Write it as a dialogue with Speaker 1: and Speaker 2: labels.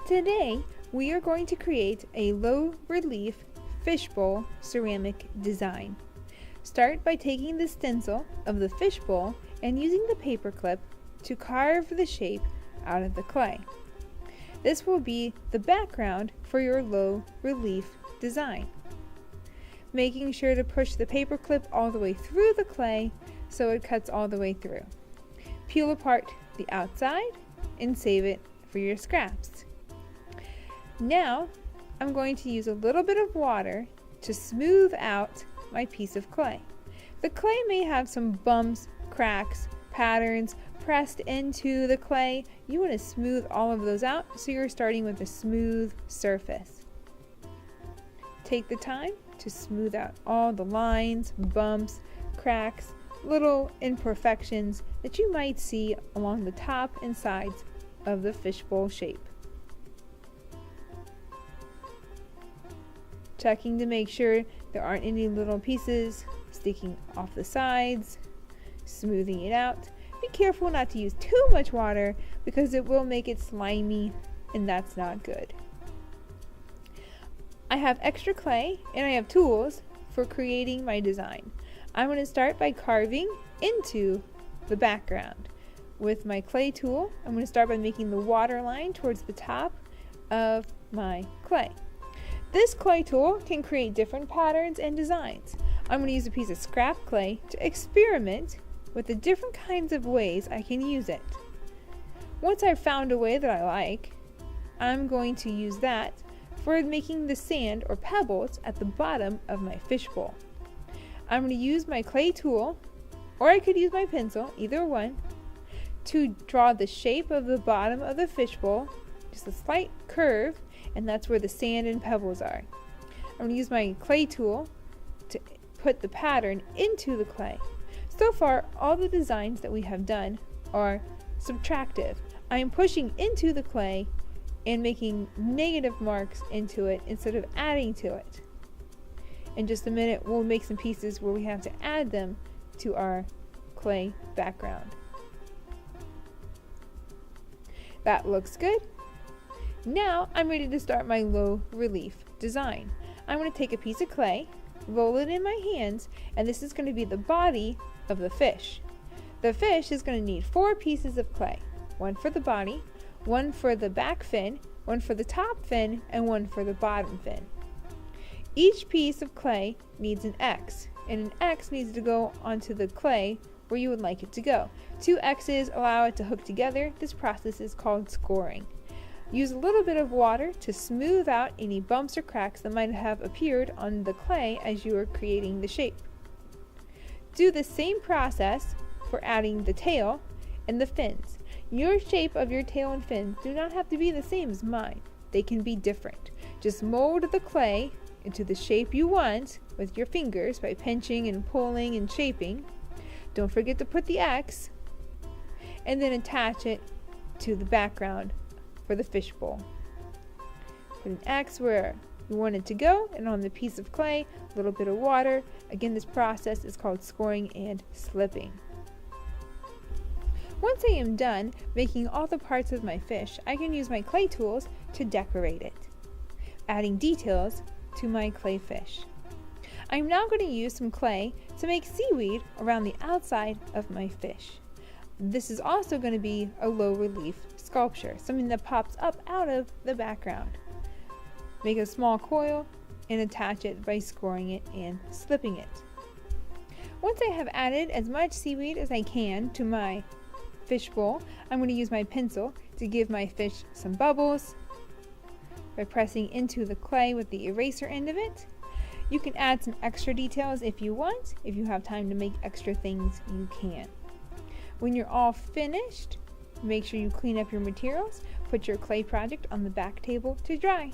Speaker 1: Today, we are going to create a low relief fishbowl ceramic design. Start by taking the stencil of the fishbowl and using the paper clip to carve the shape out of the clay. This will be the background for your low relief design. Making sure to push the paper clip all the way through the clay so it cuts all the way through. Peel apart the outside and save it for your scraps. Now, I'm going to use a little bit of water to smooth out my piece of clay. The clay may have some bumps, cracks, patterns pressed into the clay. You want to smooth all of those out so you're starting with a smooth surface. Take the time to smooth out all the lines, bumps, cracks, little imperfections that you might see along the top and sides of the fishbowl shape. Checking to make sure there aren't any little pieces sticking off the sides, smoothing it out. Be careful not to use too much water because it will make it slimy and that's not good. I have extra clay and I have tools for creating my design. I'm going to start by carving into the background. With my clay tool, I'm going to start by making the water line towards the top of my clay. This clay tool can create different patterns and designs. I'm going to use a piece of scrap clay to experiment with the different kinds of ways I can use it. Once I've found a way that I like, I'm going to use that for making the sand or pebbles at the bottom of my fishbowl. I'm going to use my clay tool, or I could use my pencil, either one, to draw the shape of the bottom of the fishbowl, just a slight curve, and that's where the sand and pebbles are. I'm going to use my clay tool to put the pattern into the clay. So far, all the designs that we have done are subtractive. I am pushing into the clay and making negative marks into it instead of adding to it. In just a minute, we'll make some pieces where we have to add them to our clay background. That looks good. Now I'm ready to start my low relief design. I'm going to take a piece of clay, roll it in my hands, and this is going to be the body of the fish. The fish is going to need 4 pieces of clay, one for the body, one for the back fin, one for the top fin, and one for the bottom fin. Each piece of clay needs an X, and an X needs to go onto the clay where you would like it to go. 2 X's allow it to hook together. This process is called scoring. Use a little bit of water to smooth out any bumps or cracks that might have appeared on the clay as you are creating the shape. Do the same process for adding the tail and the fins. Your shape of your tail and fins do not have to be the same as mine. They can be different. Just mold the clay into the shape you want with your fingers by pinching and pulling and shaping. Don't forget to put the X and then attach it to the background for the fishbowl. Put an X where you want it to go, and on the piece of clay, a little bit of water. Again, this process is called scoring and slipping. Once I am done making all the parts of my fish, I can use my clay tools to decorate it, adding details to my clay fish. I'm now going to use some clay to make seaweed around the outside of my fish. This is also going to be a low relief sculpture, something that pops up out of the background. Make a small coil and attach it by scoring it and slipping it. Once I have added as much seaweed as I can to my fishbowl, I'm going to use my pencil to give my fish some bubbles by pressing into the clay with the eraser end of it. You can add some extra details if you want. If you have time to make extra things, you can. When you're all finished, make sure you clean up your materials. Put your clay project on the back table to dry.